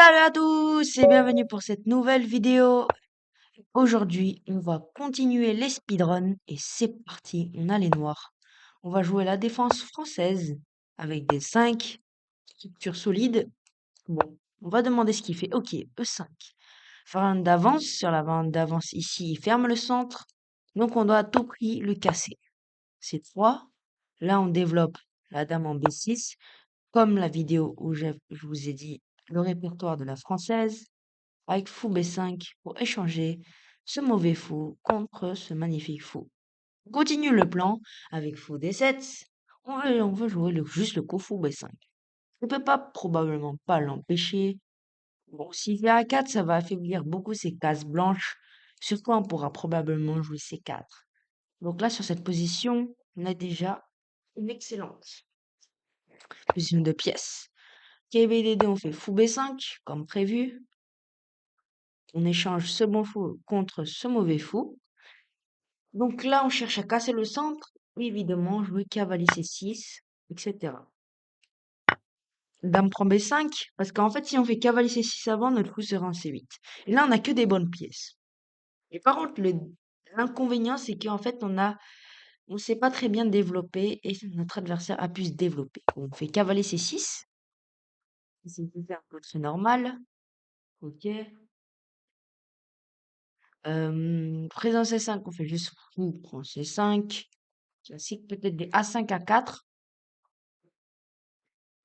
Salut à tous et bienvenue pour cette nouvelle vidéo. Aujourd'hui, on va continuer les speedruns et c'est parti, on a les noirs. On va jouer la défense française avec des 5 structures solides. Bon, on va demander ce qu'il fait. Ok, E5. Variante d'avance, sur la variante d'avance ici, il ferme le centre. Donc on doit à tout prix le casser. C3. Là, on développe la dame en B6, comme la vidéo où je vous ai dit le répertoire de la française avec fou B5 pour échanger ce mauvais fou contre ce magnifique fou. On continue le plan avec fou D7. On veut jouer juste le coup fou B5. Je ne peux probablement pas l'empêcher. Bon, s'il fait A4, ça va affaiblir beaucoup ses cases blanches. Sur quoi on pourra probablement jouer C4. Donc là, sur cette position, on a déjà une excellente position de pièces. KBD2, on fait fou B5, comme prévu. On échange ce bon fou contre ce mauvais fou. Donc là, on cherche à casser le centre. Évidemment, jouer cavalier C6, etc. Dame prend B5, parce qu'en fait, si on fait cavalier C6 avant, notre fou sera en C8. Et là, on n'a que des bonnes pièces. Et par contre, l'inconvénient, c'est qu'en fait, on sait pas très bien développer et notre adversaire a pu se développer. On fait cavalier C6. C'est un peu très normal. Ok. Présent C5, on fait juste fou, prend C5. Classique, peut-être des A5, A4.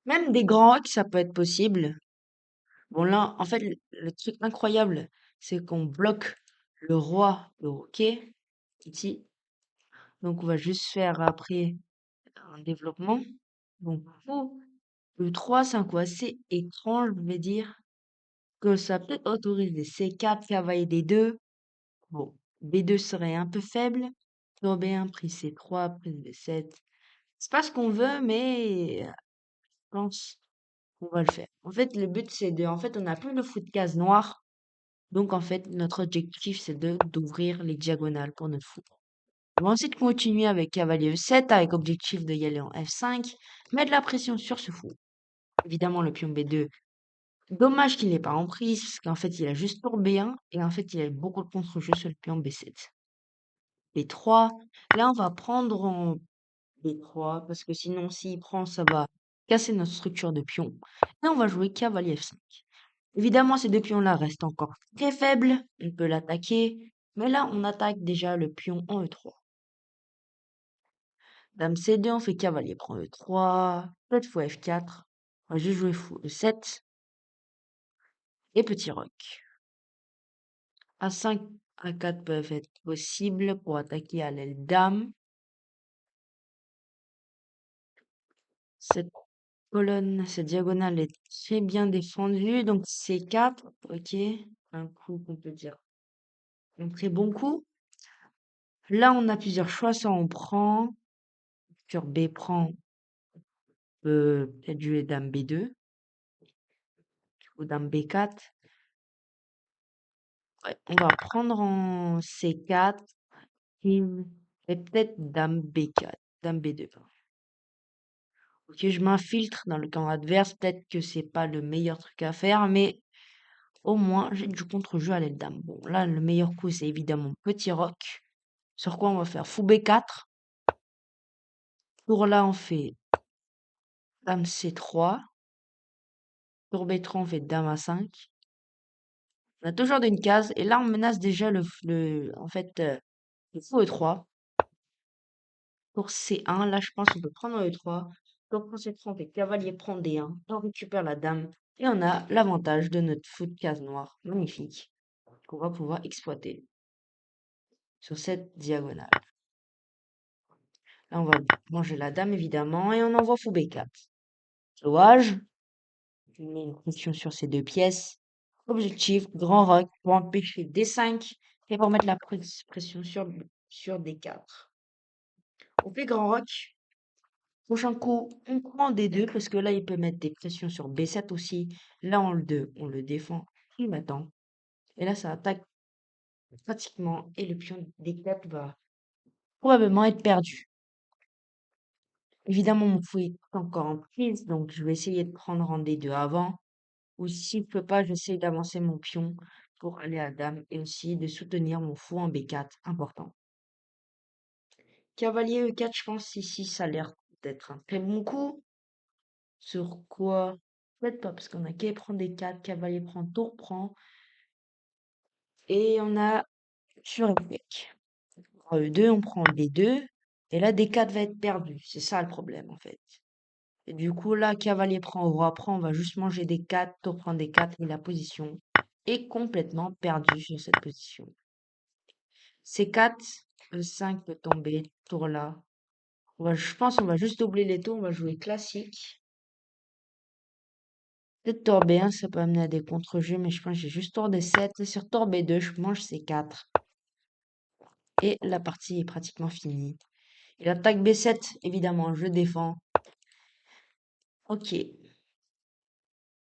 Même des grands rocks, ça peut être possible. Bon, là, en fait, le truc incroyable, c'est qu'on bloque le roi, le roquet, ici. Donc, on va juste faire après un développement. Donc, fou, le 3, c'est un coup assez étrange, je vais dire, que ça peut-être autorise des C4, cavalier D2. Bon, B2 serait un peu faible. Tour B1, prise C3, prise B7. C'est pas ce qu'on veut, mais je pense on va le faire. En fait, le but, c'est en fait, on n'a plus le fou de case noire. Donc, en fait, notre objectif, c'est d'ouvrir les diagonales pour notre fou. On va ensuite continuer avec cavalier E7, avec objectif de y aller en F5, mettre la pression sur ce fou. Évidemment, le pion B2. Dommage qu'il n'est pas en prise, parce qu'en fait, il a juste tour B1, et en fait, il a beaucoup de contre-jeu sur le pion B7. B3. Là, on va prendre en B3, parce que sinon, s'il prend, ça va casser notre structure de pion. Et on va jouer cavalier F5. Évidemment, ces deux pions-là restent encore très faibles. On peut l'attaquer. Mais là, on attaque déjà le pion en E3. Dame C2, on fait cavalier prend E3. Peut-être fou F4. On va juste jouer fou E7. Et petit roc. A5, A4 peuvent être possibles pour attaquer à l'aile dame. Cette colonne, cette diagonale est très bien défendue. Donc C4, ok. Un coup qu'on peut dire un très bon coup. Là, on a plusieurs choix. Soit on prend, sur B prend, peut-être jouer dame B2 ou dame B4. Ouais, on va prendre en C4 et peut-être dame B4, dame B2. Pardon. Ok, je m'infiltre dans le camp adverse. Peut-être que c'est pas le meilleur truc à faire, mais au moins j'ai du contre-jeu à l'aile dame. Bon, là, le meilleur coup, c'est évidemment petit roc. Sur quoi on va faire fou B4. Pour là, on fait dame C3. Tour B3, on fait dame A5. On a toujours d'une case, et là, on menace déjà en fait, le fou E3. Pour C1, là, je pense qu'on peut prendre E3. Donc, pour C3, on fait cavalier prend D1. On récupère la dame. Et on a l'avantage de notre fou de case noire. Magnifique. Qu'on va pouvoir exploiter sur cette diagonale. Là, on va manger la dame, évidemment. Et on envoie fou B4. Jouage. Je mets une pression sur ces deux pièces. Objectif, grand roc pour empêcher D5 et pour mettre la pression sur D4. On fait grand roc. Prochain coup, on prend D2 parce que là, il peut mettre des pressions sur B7 aussi. Là, on le défend. Il m'attend. Et là, ça attaque pratiquement. Et le pion D4 va probablement être perdu. Évidemment, mon fou est encore en prise, donc je vais essayer de prendre en D2 avant. Ou si je peux pas, j'essaie d'avancer mon pion pour aller à dame et aussi de soutenir mon fou en B4, important. Cavalier E4, je pense ici, ça a l'air d'être un très bon coup. Sur quoi? Peut-être pas, parce qu'on a qu'à prendre des 4, cavalier prend, tour prend. Et on a sur échec. En E2, on prend D2. Et là, D4 va être perdu. C'est ça le problème, en fait. Et du coup, là, cavalier prend, roi prend, on va juste manger des 4, tour prend des 4 et la position est complètement perdue sur cette position. C4, E5 peut tomber, tour là. Je pense qu'on va juste doubler les tours, on va jouer classique. Peut-être tour B1, ça peut amener à des contre-jeux, mais je pense que j'ai juste tour D7. Et sur tour B2, je mange C4. Et la partie est pratiquement finie. Il attaque B7, évidemment, je défends. Ok.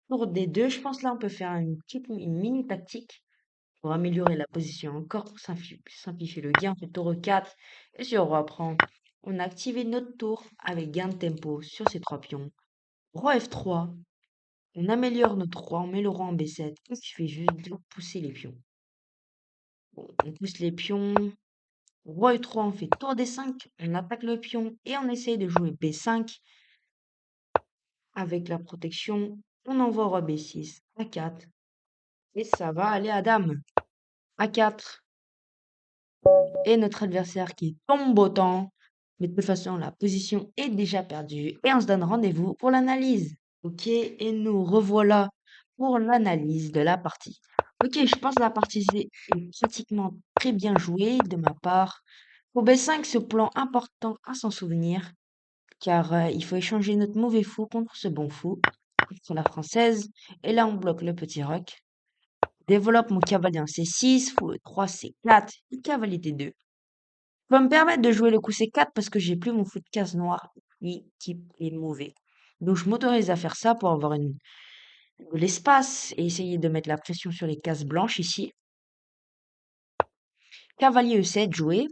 Tour D2, je pense là on peut faire une mini tactique pour améliorer la position encore, pour simplifier le gain. On fait tour E4 et sur roi prend. On a activé notre tour avec gain de tempo sur ces 3 pions. Roi F3, on améliore notre roi, on met le roi en B7. Il suffit juste de pousser les pions. Bon, on pousse les pions. Roi E3, on fait tour D5, on attaque le pion et on essaye de jouer B5 avec la protection. On envoie roi B6, A4 et ça va aller à dame. A4 et notre adversaire qui tombe autant. Mais de toute façon, la position est déjà perdue et on se donne rendez-vous pour l'analyse. Ok, et nous revoilà pour l'analyse de la partie. Ok, je pense que la partie est pratiquement très bien jouée de ma part. Pour B5, ce plan important à s'en souvenir, car il faut échanger notre mauvais fou contre ce bon fou, contre la française, et là on bloque le petit roc. Développe mon cavalier en C6, fou E3, C4, et cavalier D2. Je peux me permettre de jouer le coup C4 parce que j'ai plus mon fou de case noire, qui est mauvais. Donc je m'autorise à faire ça pour avoir de l'espace et essayer de mettre la pression sur les cases blanches ici. Cavalier E7 joué.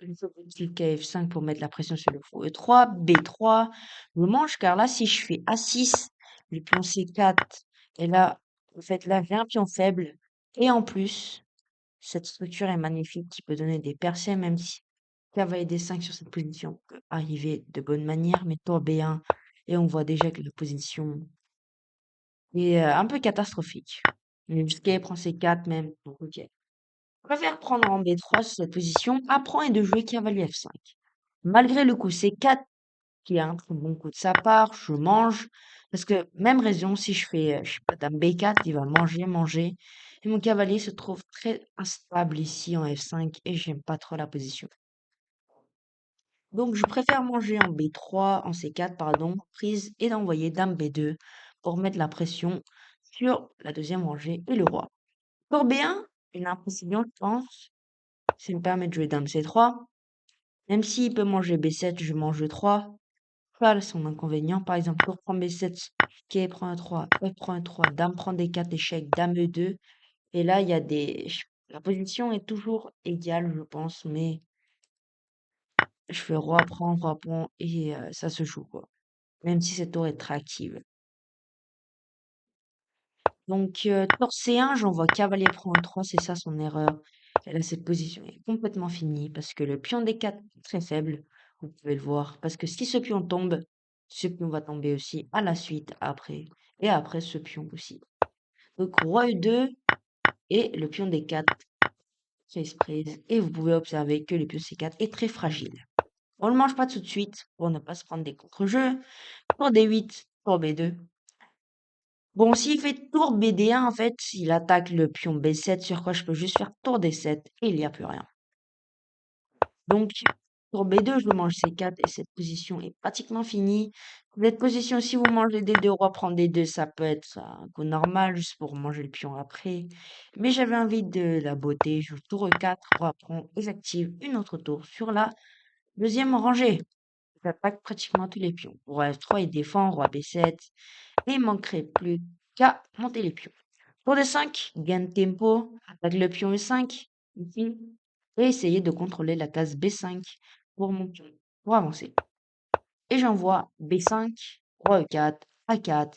Je fais petit F5 pour mettre la pression sur le fou E3, B3. Je mange car là si je fais A6, le pion C4, et là, en fait là j'ai un pion faible. Et en plus, cette structure est magnifique qui peut donner des percées même si cavalier D5 sur cette position peut arriver de bonne manière, mais tour B1 et on voit déjà que la position est un peu catastrophique. Mais jusqu'à prend C4 même, donc ok. Je préfère prendre en B3 sur cette position, apprend et de jouer cavalier F5. Malgré le coup C4, qui est un très bon coup de sa part, je mange, parce que même raison, si je fais, je sais pas, dame B4, il va manger, et mon cavalier se trouve très instable ici en F5, et j'aime pas trop la position. Donc je préfère manger en B3, en C4, pardon, prise, et d'envoyer dame B2 pour mettre la pression sur la deuxième rangée et le roi. Pour B1, une imprécision, je pense, ça me permet de jouer dame C3. Même s'il peut manger B7, je mange E3. Voilà son inconvénient. Par exemple, tour prend B7, quai prend un 3, F prend un 3, dame prend D4, échec, dame E2. Et là, il y a la position est toujours égale, je pense, mais je fais roi prend, et ça se joue, quoi. Même si cette tour est très active. Donc, tour C1, j'envoie cavalier prend E3, c'est ça son erreur. Et là, cette position est complètement finie parce que le pion D4 est très faible. Vous pouvez le voir. Parce que si ce pion tombe, ce pion va tomber aussi à la suite, après. Et après, ce pion aussi. Donc, roi E2 et le pion D4 prise prise. Et vous pouvez observer que le pion C4 est très fragile. On ne le mange pas tout de suite pour ne pas se prendre des contre-jeux. Tour D8, tour B2. Bon, s'il fait tour BD1, en fait, il attaque le pion B7, sur quoi je peux juste faire tour D7 et il n'y a plus rien. Donc, tour B2, je mange C4 et cette position est pratiquement finie. Cette position, si vous mangez D2, roi prend D2, ça peut être un coup normal, juste pour manger le pion après. Mais j'avais envie de la beauté, je joue tour E4, roi prend et j'active une autre tour sur la deuxième rangée. J'attaque pratiquement tous les pions. Roi F3, il défend, roi B7. Et il manquerait plus qu'à monter les pions. Tour de 5, gain de tempo, attaque le pion E5, ici, et essayer de contrôler la case B5 pour mon pion, pour avancer. Et j'envoie B5, roi E4, A4,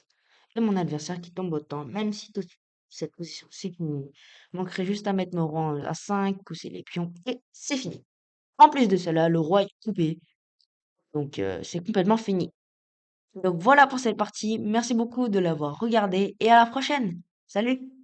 et mon adversaire qui tombe autant, même si toute cette position-ci manquerait juste à mettre nos rangs à 5, pousser les pions, et c'est fini. En plus de cela, le roi est coupé, donc c'est complètement fini. Donc voilà pour cette partie. Merci beaucoup de l'avoir regardée et à la prochaine. Salut!